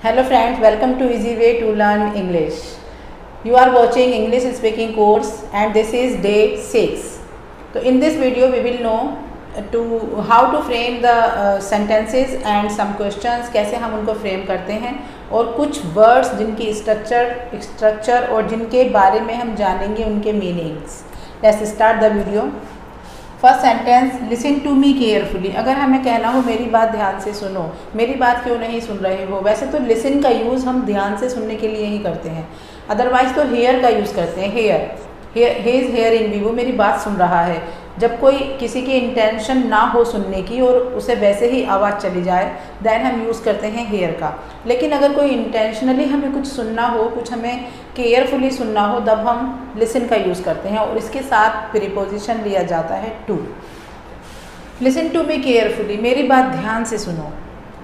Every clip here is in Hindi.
Hello friends, welcome to Easy Way to Learn English. You are watching English speaking course and this is day 6. So in this video we will know how to frame the sentences and some questions, कैसे हम उनको फ्रेम करते हैं और कुछ वर्ड्स जिनकी स्ट्रक्चर और जिनके बारे में हम जानेंगे उनके meanings. Let's start the video. First sentence, listen to me carefully. अगर हमें कहना हो मेरी बात ध्यान से सुनो, मेरी बात क्यों नहीं सुन रहे हो. वैसे तो लिसन का यूज़ हम ध्यान से सुनने के लिए ही करते हैं, अदरवाइज़ तो हेयर का यूज़ करते हैं. ही इज़ हेयरिंग मी, वो मेरी बात सुन रहा है. जब कोई किसी की इंटेंशन ना हो सुनने की और उसे वैसे ही आवाज़ चली जाए, देन हम यूज़ करते हैं हेयर का. लेकिन अगर कोई इंटेंशनली हमें कुछ सुनना हो, कुछ हमें केयरफुली सुनना हो, तब हम लिसन का यूज़ करते हैं और इसके साथ प्रीपोजिशन लिया जाता है to. Listen to me carefully, मेरी बात ध्यान से सुनो.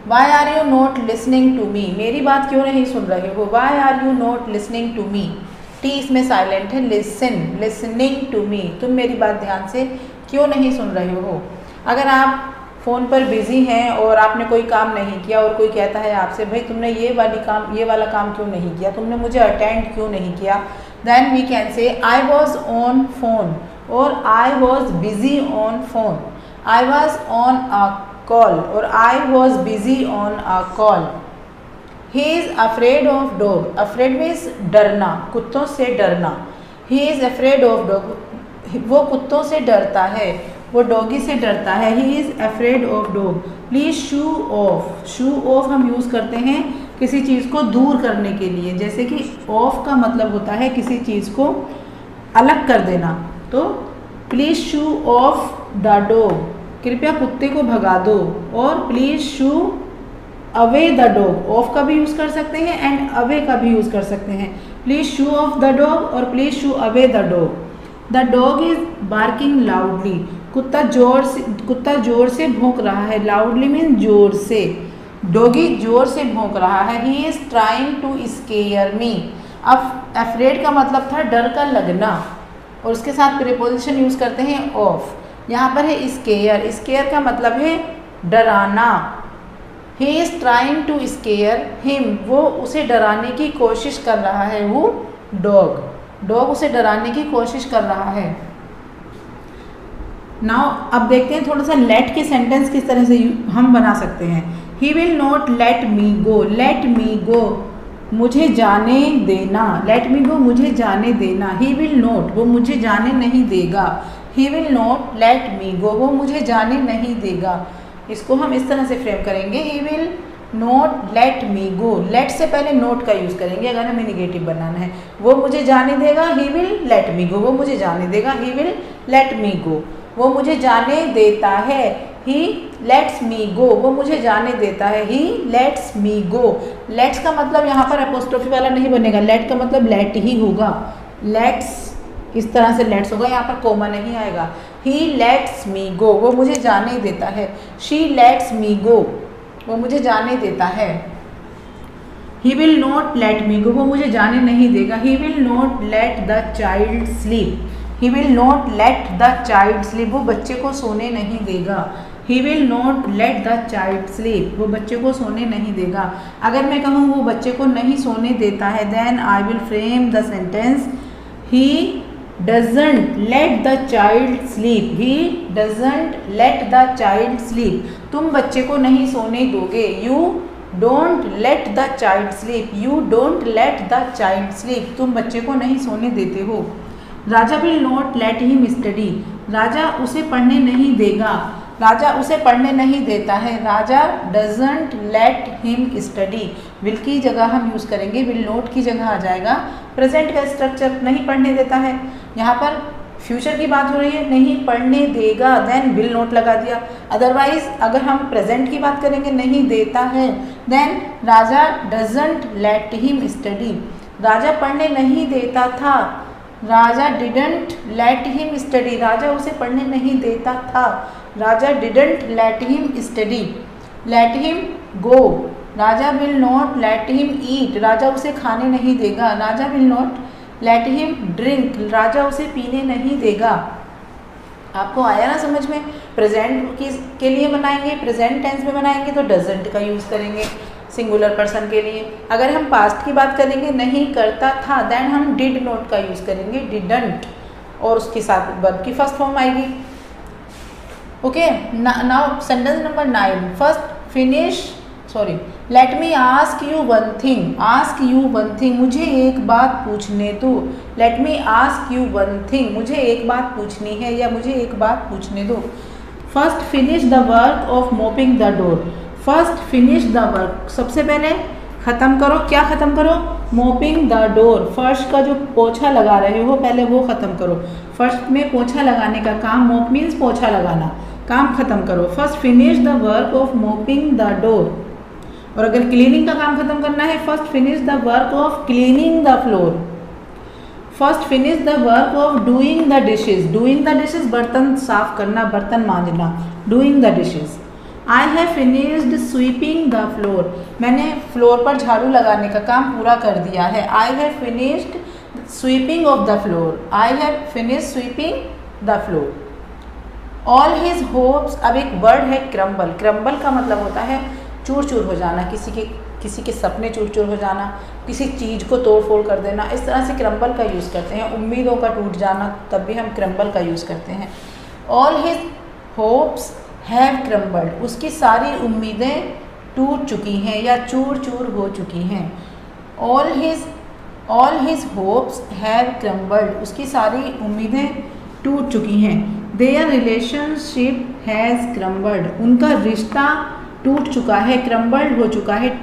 Why are you not listening to me, मेरी बात क्यों नहीं सुन रहे हो. Why are you not listening to me, T इसमें साइलेंट है. लिसन, लिसनिंग टू मी, तुम मेरी बात ध्यान से क्यों नहीं सुन रहे हो. अगर आप फ़ोन पर बिज़ी हैं और आपने कोई काम नहीं किया और कोई कहता है आपसे, भाई तुमने ये वाला काम क्यों नहीं किया, तुमने मुझे अटेंड क्यों नहीं किया, then we can say I was on phone और I was busy on phone. I was on a call और I was busy on a call. He is afraid of dog, afraid means डरना, कुत्तों से डरना. He is afraid of dog, वो कुत्तों से डरता है, वो डॉगी से डरता है. He is afraid of dog. Please shoo of, shoe of हम यूज़ करते हैं किसी चीज़ को दूर करने के लिए, जैसे कि ऑफ का मतलब होता है किसी चीज़ को अलग कर देना. तो please shoo off the dog, कृपया कुत्ते को भगा दो. और please shoo away the dog, of का भी यूज़ कर सकते हैं एंड अवे का भी यूज़ कर सकते हैं. Please shoo off the dog और please shoo away the dog. The dog is barking loudly, कुत्ता जोर से भौंक रहा है. लाउडली मीन जोर से, डॉगी जोर से भौंक रहा है. He is trying to scare me. अब अफ्रेड का मतलब था डर का लगना और उसके साथ प्रीपोजिशन यूज़ करते हैं ऑफ. यहाँ पर है स्केयर, स्केयर का मतलब है डराना. He is trying to scare him, वो उसे डराने की कोशिश कर रहा है. वो डॉग उसे डराने की कोशिश कर रहा है. नाउ अब देखते हैं थोड़ा सा लेट के सेंटेंस किस तरह से हम बना सकते हैं. He will not let me go, let me go मुझे जाने देना. लेट मी गो मुझे जाने देना. ही विल नॉट, वो मुझे जाने नहीं देगा. He will not let me go, वो मुझे जाने नहीं देगा. इसको हम इस तरह से फ्रेम करेंगे, he will not let me go. Let से पहले नोट का यूज़ करेंगे अगर हमें निगेटिव बनाना है. वो मुझे जाने देगा, he will let me go, वो मुझे जाने देगा. He will let me go, वो मुझे जाने देता है. ही लेट्स मी गो, वो मुझे जाने देता है. ही लेट्स मी गो. लेट्स का मतलब यहाँ पर अपोस्ट्रोफी वाला नहीं बनेगा, लेट का मतलब लेट ही होगा. लेट्स इस तरह से लेट्स होगा, यहाँ पर कोमा नहीं आएगा. ही लेट्स मी गो, वो मुझे जाने देता है. शी लेट्स मी गो, वो मुझे जाने देता है. He will not let me go, वो मुझे जाने नहीं देगा. He will not let the child sleep, he will not let the child sleep, वो बच्चे को सोने नहीं देगा. He will not let the child sleep, वो बच्चे को सोने नहीं देगा. अगर मैं कहूँ वो बच्चे को नहीं सोने देता है, then I will frame the sentence he doesn't let the child sleep. He doesn't let the child sleep. तुम बच्चे को नहीं सोने दोगे. You don't let the child sleep. You don't let the child sleep. तुम बच्चे को नहीं सोने देते हो. राजा will not let him study. राजा उसे पढ़ने नहीं देगा. राजा उसे पढ़ने नहीं देता है. राजा doesn't let him study. will की जगह हम यूज़ करेंगे, will not की जगह आ जाएगा. प्रेजेंट का स्ट्रक्चर नहीं पढ़ने देता है. यहाँ पर फ्यूचर की बात हो रही है, नहीं पढ़ने देगा, देन will not लगा दिया. अदरवाइज अगर हम प्रेजेंट की बात करेंगे, नहीं देता है, then Raja doesn't let him study. Raja पढ़ने नहीं देता था. राजा didn't let him study. राजा उसे पढ़ने नहीं देता था. राजा didn't let him study. let him go. Raja will not let him eat. राजा उसे खाने नहीं देगा. राजा will not let him drink. राजा उसे पीने नहीं देगा. आपको आया ना समझ में. प्रेजेंट के लिए बनाएंगे, प्रेजेंट टेंस में बनाएंगे तो डजंट का यूज़ करेंगे. सिंगुलर पर्सन के लिए। अगर हम पास्ट की बात करेंगे नहीं करता था, देन हम डिड नॉट का यूज़ करेंगे, डिडंट, और उसके साथ वर्ब की फर्स्ट फॉर्म आएगी। Okay, now sentence number 9, first finish, sorry, let me ask you one thing, ask you one thing, मुझे एक बात पूछने दो। Let me ask you one thing, मुझे एक बात पूछनी है या मुझे एक बात पूछने दो। First finish the work of mopping the door, first finish the work, सबसे पहले ख़त्म करो, क्या ख़त्म करो, मोपिंग द डोर, फर्श का जो पोछा लगा रहे हो पहले वो ख़त्म करो। फर्श में पोछा लगाने का काम, मोप मीन्स पोछा लगाना, काम ख़त्म करो। First finish the work of mopping the door, और अगर क्लीनिंग का काम ख़त्म करना है, first finish the work of cleaning the floor. First finish the work of doing the dishes, doing the dishes बर्तन साफ करना, बर्तन मांजना, doing the dishes. I have finished sweeping the floor, मैंने फ्लोर पर झाड़ू लगाने का काम पूरा कर दिया है। I have finished sweeping of the floor, I have finished sweeping the floor. All his hopes, अब एक वर्ड है क्रम्बल, क्रम्बल का मतलब होता है चूर चूर हो जाना, किसी के सपने चूर चूर हो जाना, किसी चीज़ को तोड़ फोड़ कर देना, इस तरह से क्रम्बल का यूज़ करते हैं। उम्मीदों का टूट जाना, तब भी हम क्रम्बल का यूज़ करते हैं। All his hopes have crumbled, उसकी सारी उम्मीदें टूट चुकी हैं या चूर चूर हो चुकी हैं। All his hopes have crumbled, उसकी सारी उम्मीदें टूट चुकी हैं। देयर रिलेशनशिप हैज़ क्रम्बल्ड, उनका रिश्ता टूट चुका है, क्रम्बल्ड हो चुका है,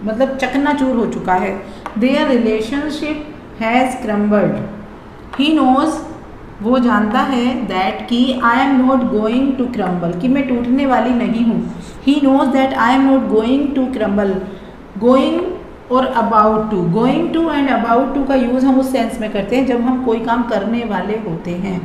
मतलब चकनाचूर हो चुका है। Their relationship has crumbled. He knows, वो जानता है, दैट कि I am not going to crumble, कि मैं टूटने वाली नहीं हूँ। He knows that I am not going to crumble. Going और about to, going to and about to का यूज़ हम उस सेंस में करते हैं जब हम कोई काम करने वाले होते हैं।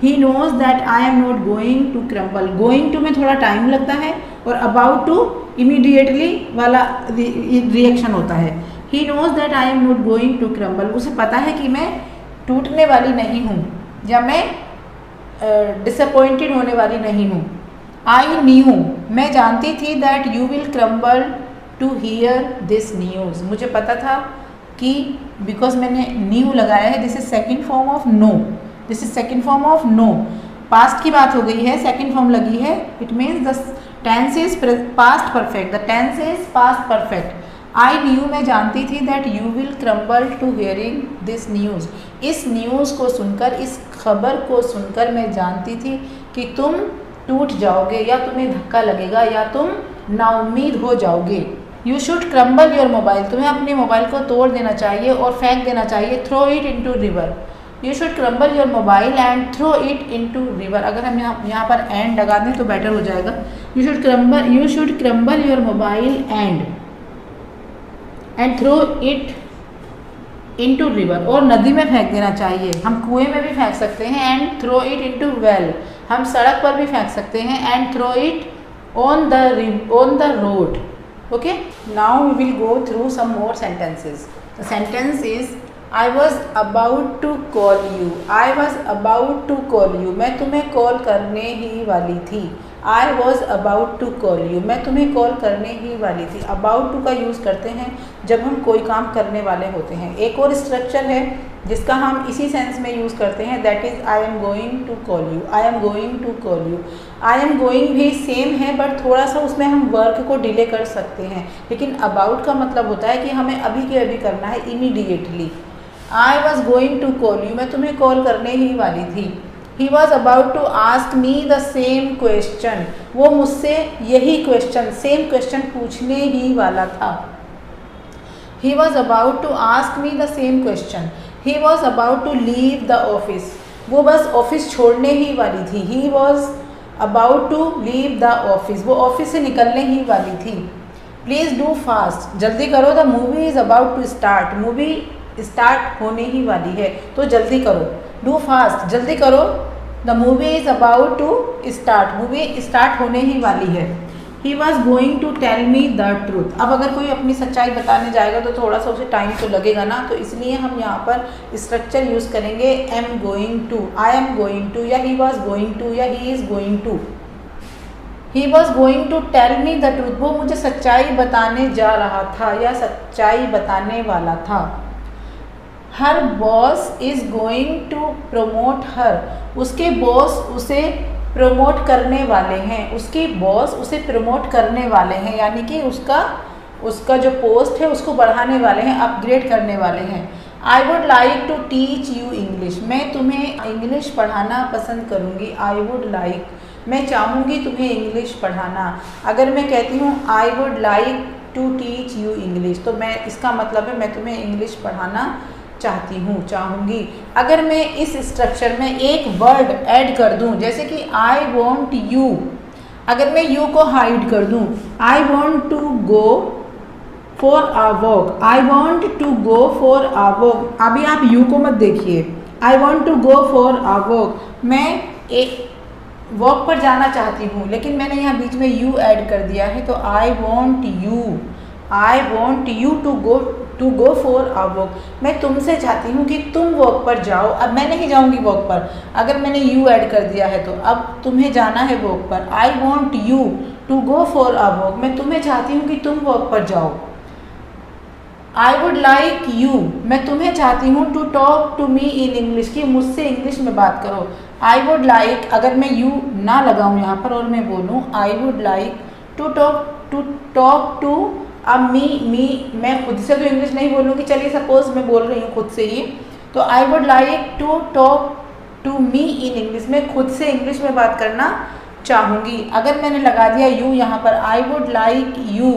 He knows that I am not going to crumble, going to में थोड़ा टाइम लगता है और अबाउट टू इमीडिएटली वाला रिएक्शन होता है। He knows that I am not going to crumble, उसे पता है कि मैं टूटने वाली नहीं हूँ या मैं डिसअपॉइंटेड होने वाली नहीं हूँ। आई न्यू, मैं जानती थी, that you will crumble to hear this news, मुझे पता था कि, बिकॉज मैंने न्यू लगाया है, this is second form of know, this is second form of know. Past की बात हो गई है, सेकेंड फॉर्म लगी है, it means the tense is past perfect, the tense is past perfect. I knew, मैं जानती थी, that you will crumble to hearing this news, इस न्यूज़ को सुनकर, इस खबर को सुनकर मैं जानती थी कि तुम टूट जाओगे या तुम्हें धक्का लगेगा या तुम नाउम्मीद हो जाओगे। You should crumble your mobile, तुम्हें अपने मोबाइल को तोड़ देना चाहिए और फेंक देना चाहिए, throw it into river. You should crumble your mobile and throw it into river, अगर हम यहाँ पर एंड लगा दें तो बेटर हो जाएगा। You should crumble your mobile and throw it into river, और नदी में फेंक देना चाहिए, हम कुएं में भी फेंक सकते हैं, and throw it into well, हम सड़क पर भी फेंक सकते हैं, and throw it on the road. Okay, now we will go through some more sentences. The sentence is I was about to call you, I was about to call you, मैं तुम्हें कॉल करने ही वाली थी। I was about to call you, मैं तुम्हें कॉल करने ही वाली थी। about to का यूज़ करते हैं जब हम कोई काम करने वाले होते हैं। एक और स्ट्रक्चर है जिसका हम इसी सेंस में यूज़ करते हैं, that is I am going to call you, I am going to call you। I am going भी सेम है, बट थोड़ा सा उसमें हम वर्क को डिले कर सकते हैं, लेकिन about का मतलब होता है कि हमें अभी के अभी करना है, immediately. I was going to call you, मैं तुम्हें कॉल करने ही वाली थी। He was about to ask me the same question, वो मुझसे यही क्वेश्चन, सेम क्वेश्चन पूछने ही वाला था। He was about to ask me the same question, he was about to leave the office, वो बस ऑफिस छोड़ने ही वाली थी। He was about to leave the office, वो ऑफिस से निकलने ही वाली थी। Please do fast, जल्दी करो, the movie is about to start, movie start होने ही वाली है तो जल्दी करो। डू फास्ट, जल्दी करो, the movie is about to start, movie start होने ही वाली है। He was going to tell me the truth, अब अगर कोई अपनी सच्चाई बताने जाएगा तो थोड़ा सा उसे टाइम तो लगेगा ना, तो इसलिए हम यहाँ पर स्ट्रक्चर यूज़ करेंगे am going to, I am going to, या ही वॉज गोइंग टू, या he is going to. He was going to tell me the truth, वो मुझे सच्चाई बताने जा रहा था या सच्चाई बताने वाला था। Her boss is going to promote her, उसके बॉस उसे प्रमोट करने वाले हैं, उसके बॉस उसे प्रमोट करने वाले हैं, यानी कि उसका जो पोस्ट है उसको बढ़ाने वाले हैं, अपग्रेड करने वाले हैं। I would like to teach you English, मैं तुम्हें इंग्लिश पढ़ाना पसंद करूँगी। आई वुड लाइक, मैं चाहूँगी तुम्हें इंग्लिश पढ़ाना। अगर मैं कहती हूँ I would like to teach you English, तो मैं इसका मतलब है मैं तुम्हें इंग्लिश पढ़ाना चाहती हूँ, चाहूँगी। अगर मैं इस स्ट्रक्चर में एक वर्ड ऐड कर दूँ, जैसे कि आई वॉन्ट यू, अगर मैं यू को हाइड कर दूँ, I want to go for a walk, I want to go for a walk, अभी आप यू को मत देखिए, I want to go for a walk, मैं एक वॉक पर जाना चाहती हूँ, लेकिन मैंने यहाँ बीच में यू ऐड कर दिया है, तो I want you to go for a walk, मैं तुमसे चाहती हूँ कि तुम वॉक पर जाओ। अब मैं नहीं जाऊँगी वॉक पर, अगर मैंने यू ऐड कर दिया है तो अब तुम्हें जाना है वॉक पर। I want you to go for a walk, मैं तुम्हें चाहती हूँ कि तुम वॉक पर जाओ। आई वुड लाइक यू, मैं तुम्हें चाहती हूँ to talk to me in English, कि मुझसे इंग्लिश में बात करो। आई वुड लाइक, अगर मैं यू ना लगाऊँ यहाँ पर और मैं बोलूँ I would like to talk to अब मी, मैं खुद से तो इंग्लिश नहीं बोलूँगी, चलिए सपोज मैं बोल रही हूँ खुद से ही, तो I would like to talk to me in English, मैं खुद से इंग्लिश में बात करना चाहूँगी। अगर मैंने लगा दिया यू यहाँ पर, I would like you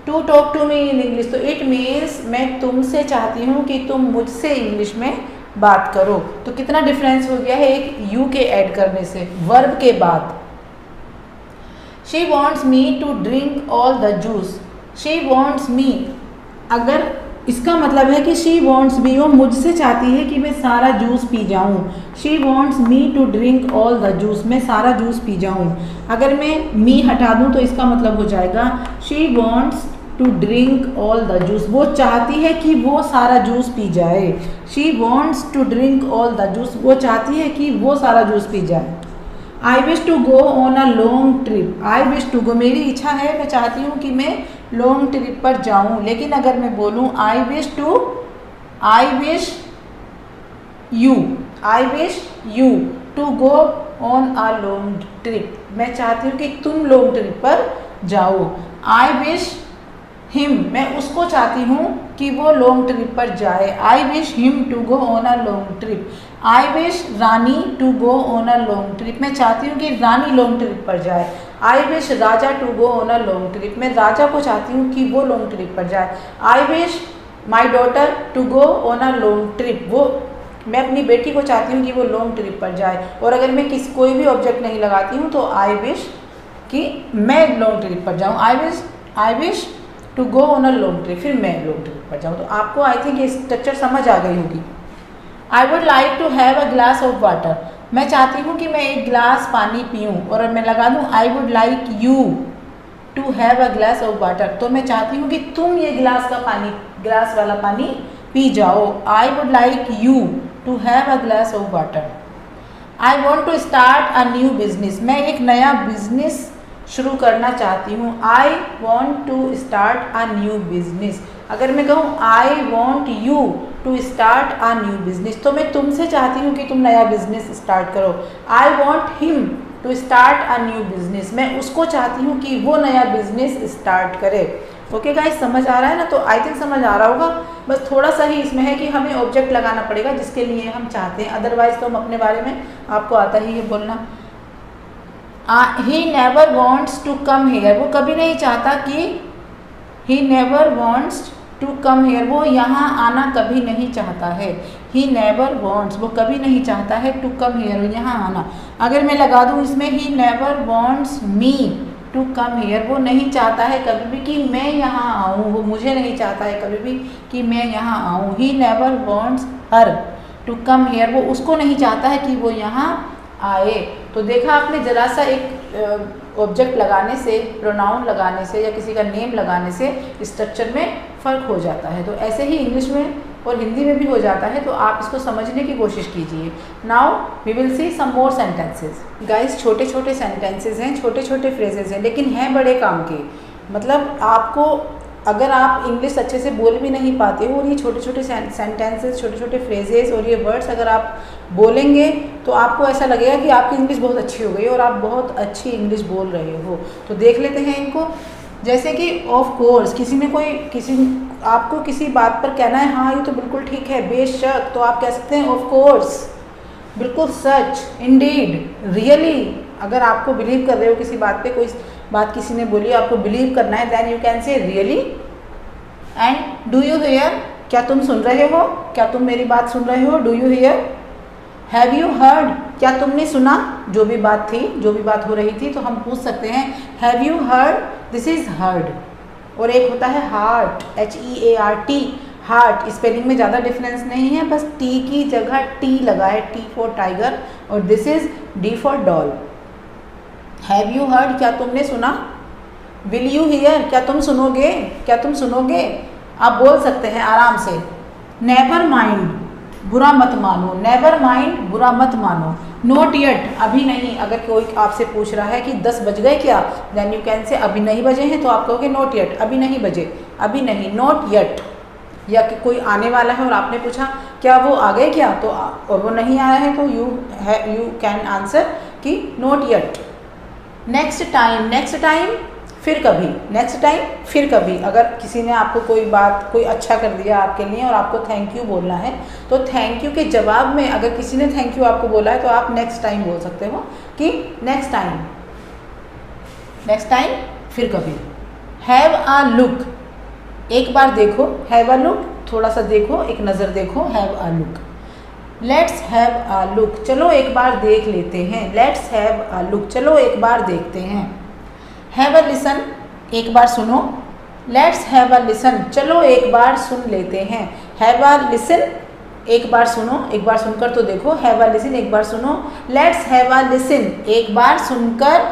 to talk to me in English, तो इट मीन्स मैं तुमसे चाहती हूँ कि तुम मुझसे इंग्लिश में बात करो। तो कितना डिफरेंस हो गया है एक यू के ऐड करने से वर्ब के बाद। She wants me to drink all the juice, she wants me, अगर इसका मतलब है कि शी वॉन्ट्स मी, वो मुझसे चाहती है कि मैं सारा जूस पी जाऊँ। She wants me to drink all the juice, मैं सारा जूस पी जाऊँ। अगर मैं मी हटा दूँ तो इसका मतलब हो जाएगा she wants to drink all the juice, वो चाहती है कि वो सारा जूस पी जाए। She wants to drink all the juice, वो चाहती है कि वो सारा जूस पी जाए। I wish to go on a long trip, I wish to go, मेरी इच्छा है, मैं चाहती हूँ कि मैं लॉन्ग ट्रिप पर जाऊँ। लेकिन अगर मैं बोलूँ I wish you to go on a long trip, मैं चाहती हूँ कि तुम लॉन्ग ट्रिप पर जाओ। आई विश हिम, मैं उसको चाहती हूँ कि वो लॉन्ग ट्रिप पर जाए। I wish him to go on a long trip. I wish Rani to go on a long trip, मैं चाहती हूँ कि रानी लॉन्ग ट्रिप पर जाए। I wish Raja to go on a long trip, मैं राजा को चाहती हूँ कि वो लॉन्ग ट्रिप पर जाए। I wish my daughter to go on a long trip, वो मैं अपनी बेटी को चाहती हूँ कि वो लॉन्ग ट्रिप पर जाए। और अगर मैं कोई भी ऑब्जेक्ट नहीं लगाती हूँ तो आई विश कि मैं लॉन्ग ट्रिप पर जाऊँ। I wish to go on a long trip, फिर मैं लॉन्ग ट्रिप पर जाऊँ। तो आपको आई थिंक ये स्ट्रक्चर समझ आ गई होगी। I would like to have a glass of water, मैं चाहती हूँ कि मैं एक गिलास पानी पीऊँ। और मैं लगा दूँ I would like you to have a glass of water, तो मैं चाहती हूँ कि तुम ये गिलास वाला पानी पी जाओ। I would like you to have a glass of water. I want to start a new business, मैं एक नया बिजनेस शुरू करना चाहती हूँ। I want to start a new business, अगर मैं कहूँ I want you to start a new business, तो मैं तुमसे चाहती हूँ कि तुम नया बिजनेस स्टार्ट करो। I want him to start a new business, मैं उसको चाहती हूँ कि वो नया बिजनेस स्टार्ट करे। ओके गाइस, समझ आ रहा है ना? तो आई थिंक समझ आ रहा होगा। बस थोड़ा सा ही इसमें है कि हमें ऑब्जेक्ट लगाना पड़ेगा जिसके लिए हम चाहते हैं, अदरवाइज तो हम अपने बारे में आपको आता ही है बोलना। He never wants to come here, वो कभी नहीं चाहता कि he never wants to come here, वो यहाँ आना कभी नहीं चाहता है। ही नेवर वॉन्ट्स, वो कभी नहीं चाहता है टू कम हेयर, यहाँ आना। अगर मैं लगा दूँ इसमें he never wants me to come here, वो नहीं चाहता है कभी भी कि मैं यहाँ आऊँ, वो मुझे नहीं चाहता है कभी भी कि मैं यहाँ आऊँ। He never wants her to come here, वो उसको नहीं चाहता है कि वो यहाँ आए। तो देखा आपने, जरा सा एक ऑब्जेक्ट लगाने से, प्रोनाउन लगाने से या किसी का नेम लगाने से स्ट्रक्चर में फ़र्क हो जाता है। तो ऐसे ही इंग्लिश में और हिंदी में भी हो जाता है, तो आप इसको समझने की कोशिश कीजिए। Now we will see some more sentences. Guys छोटे छोटे सेंटेंसेस हैं, छोटे छोटे फ्रेजेस हैं, लेकिन हैं बड़े काम के। मतलब आपको अगर आप इंग्लिश अच्छे से बोल भी नहीं पाते हो और ये छोटे छोटे सेंटेंसेस, छोटे छोटे फ्रेजेस और ये वर्ड्स अगर आप बोलेंगे तो आपको ऐसा लगेगा कि आपकी इंग्लिश बहुत अच्छी हो गई और आप बहुत अच्छी इंग्लिश बोल रहे हो। तो देख लेते हैं इनको। जैसे कि ऑफ कोर्स, आपको किसी बात पर कहना है हाँ ये तो बिल्कुल ठीक है, बेशक, तो आप कह सकते हैं ऑफ कोर्स, बिल्कुल सच, इंडीड, रियली। अगर आपको बिलीव कर रहे हो किसी बात पे, कोई बात किसी ने बोली आपको बिलीव करना है, then you can say really. And do you hear, क्या तुम सुन रहे हो, क्या तुम मेरी बात सुन रहे हो, do you here. Have you heard, क्या तुमने सुना, जो भी बात थी, जो भी बात हो रही थी, तो हम पूछ सकते हैं have you heard, this is heard. और एक होता है हार्ट, HEART, हार्ट। स्पेलिंग में ज़्यादा डिफरेंस नहीं है, बस टी की जगह टी लगा है, T फॉर टाइगर और this is D for doll. Have you heard, क्या तुमने सुना। विल यू हियर, क्या तुम सुनोगे, क्या तुम सुनोगे। आप बोल सकते हैं आराम से नेवर माइंड, बुरा मत मानो, नेवर माइंड, बुरा मत मानो। नोट येट, अभी नहीं। अगर कोई आपसे पूछ रहा है कि 10 बज गए क्या, देन यू कैन से अभी नहीं बजे हैं, तो आप कहोगे नोट येट, अभी नहीं बजे, अभी नहीं, नोट येट। या कि कोई आने वाला है और आपने पूछा क्या वो आ गए क्या, तो और वो नहीं आया है, तो यू कैन आंसर कि note yet. Next time, next time फिर कभी, नेक्स्ट टाइम फिर कभी। अगर किसी ने आपको कोई बात, कोई अच्छा कर दिया आपके लिए और आपको थैंक यू बोलना है, तो थैंक यू के जवाब में अगर किसी ने थैंक यू आपको बोला है तो आप नेक्स्ट टाइम बोल सकते हो कि नेक्स्ट टाइम, नेक्स्ट टाइम फिर कभी। हैव अ लुक, एक बार देखो, हैव अ लुक, थोड़ा सा देखो, एक नज़र देखो, have a look. Let's have a look, चलो एक बार देख लेते हैं, लेट्स हैव अ लुक, चलो एक बार देखते हैं। हैव अ लिसन, एक बार सुनो, लेट्स हैव अ लिसन, चलो एक बार सुन लेते हैं। हैव अ लिसन, एक बार सुनो, एक बार सुनकर तो देखो, हैव अ लिसन, एक बार सुनो। लेट्स हैव अ लिसन, एक बार सुनकर,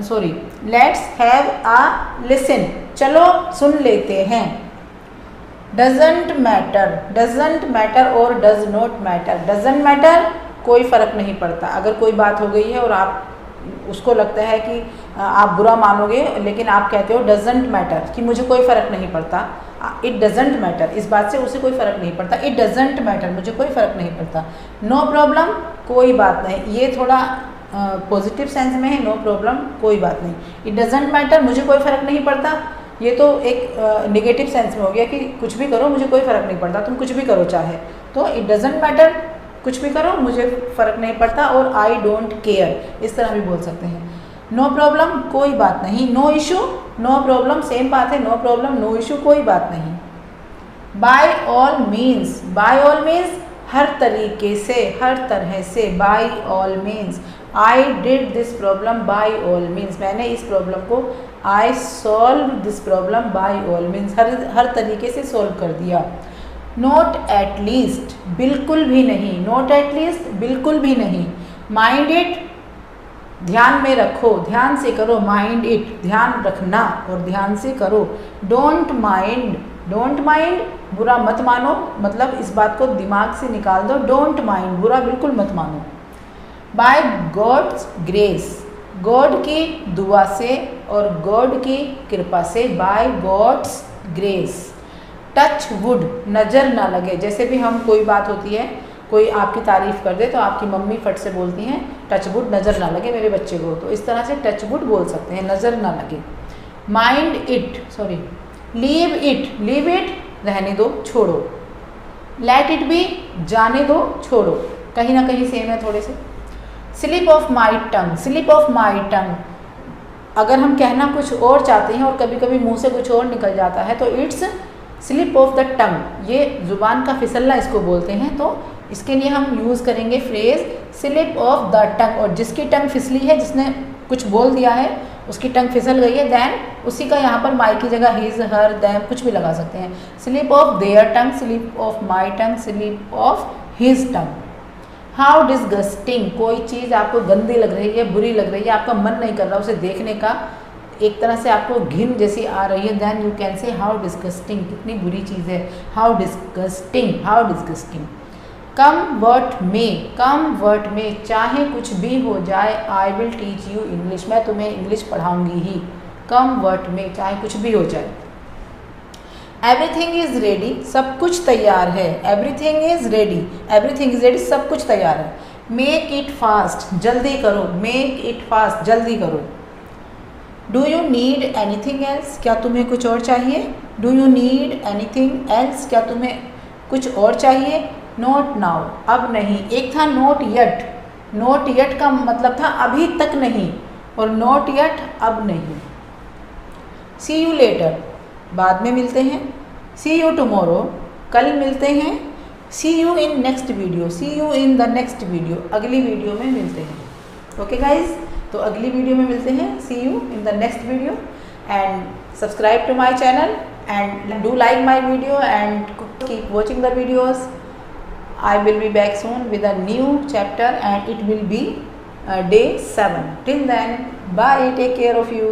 sorry, let's have a listen, चलो सुन लेते हैं। डजंट मैटर, डजंट मैटर और does not matter. Doesn't matter, कोई फ़र्क नहीं पड़ता। अगर कोई बात हो गई है और आप उसको लगता है कि आप बुरा मानोगे, लेकिन आप कहते हो डजंट मैटर, कि मुझे कोई फ़र्क नहीं पड़ता, इट डजंट मैटर, इस बात से उसे कोई फ़र्क नहीं पड़ता, इट डजंट मैटर, मुझे कोई फ़र्क नहीं पड़ता। नो प्रॉब्लम, कोई बात नहीं, ये थोड़ा पॉजिटिव सेंस में है, नो प्रॉब्लम, कोई बात नहीं। इट डजंट मैटर, मुझे कोई फ़र्क नहीं पड़ता, ये तो एक नेगेटिव सेंस में हो गया कि कुछ भी करो मुझे कोई फ़र्क नहीं पड़ता, तुम कुछ भी करो चाहे, तो इट डजंट मैटर, कुछ भी करो मुझे फ़र्क नहीं पड़ता। और आई डोंट केयर, इस तरह भी बोल सकते हैं। नो प्रॉब्लम, कोई बात नहीं। No issue, no problem, same बात है, नो प्रॉब्लम, नो इशू, कोई बात नहीं। By all means, by all means हर तरीके से, हर तरह से, by all means. I did this problem by all means, मैंने इस प्रॉब्लम को, I solve this problem by all means, हर तरीके से सॉल्व कर दिया। नॉट एट लीस्ट, बिल्कुल भी नहीं, नॉट एट लीस्ट, बिल्कुल भी नहीं। माइंड इट, ध्यान में रखो, ध्यान से करो, माइंड इट, ध्यान रखना और ध्यान से करो। डोंट माइंड, डोंट माइंड, बुरा मत मानो, मतलब इस बात को दिमाग से निकाल दो, डोंट माइंड, बुरा बिल्कुल मत मानो। बाय गॉड्स ग्रेस, गॉड की दुआ से और गॉड की कृपा से, by God's grace. Touch wood, नज़र ना लगे, जैसे भी हम कोई बात होती है, कोई आपकी तारीफ़ कर दे तो आपकी मम्मी फट से बोलती हैं टच वुड, नज़र ना लगे मेरे बच्चे को, तो इस तरह से टच वुड बोल सकते हैं, नज़र ना लगे। Mind it, sorry, leave it, leave it, रहने दो, छोड़ो। लेट इट बी, जाने दो, छोड़ो, कहीं ना कहीं सेम है थोड़े से। Slip of my tongue, slip of my tongue, अगर हम कहना कुछ और चाहते हैं और कभी कभी मुंह से कुछ और निकल जाता है तो it's slip of the tongue, ये ज़ुबान का फिसलना इसको बोलते हैं, तो इसके लिए हम यूज़ करेंगे phrase slip of the tongue. और जिसकी टंग फिसली है, जिसने कुछ बोल दिया है, उसकी टंग फिसल गई है, देन उसी का यहाँ पर माई की जगह हिज, हर, देम कुछ भी लगा सकते हैं। Slip of their tongue, slip of my tongue, slip of his tongue. How disgusting, कोई चीज़ आपको गंदी लग रही है, बुरी लग रही है, आपका मन नहीं कर रहा उसे देखने का, एक तरह से आपको घिन जैसी आ रही है, then you can say how disgusting, कितनी बुरी चीज़ है, how disgusting, how disgusting. Come what may, come what may, चाहे कुछ भी हो जाए, I will teach you English, मैं तुम्हें English पढ़ाऊंगी he. Come what may, चाहे कुछ भी हो जाए। एवरीथिंग इज़ रेडी, सब कुछ तैयार है। Everything is ready, everything is ready, सब कुछ तैयार है। मेक इट फास्ट, जल्दी करो, मेक इट फास्ट, जल्दी करो। Do you need anything else, क्या तुम्हें कुछ और चाहिए। Do you need anything else, क्या तुम्हें कुछ और चाहिए। नॉट नाउ, अब नहीं। एक था नॉट येट, नॉट येट का मतलब था अभी तक नहीं, और नॉट येट अब नहीं। सी यू लेटर, बाद में मिलते हैं। सी यू टुमारो, कल मिलते हैं। See you in next video, see you in the next video, अगली वीडियो में मिलते हैं। ओके गाइज, तो अगली वीडियो में मिलते हैं। See you in the next video and subscribe to my channel and do like my video and keep watching the videos. I will be back soon with a new chapter and it will be day 7. Till then, bye, take care of you.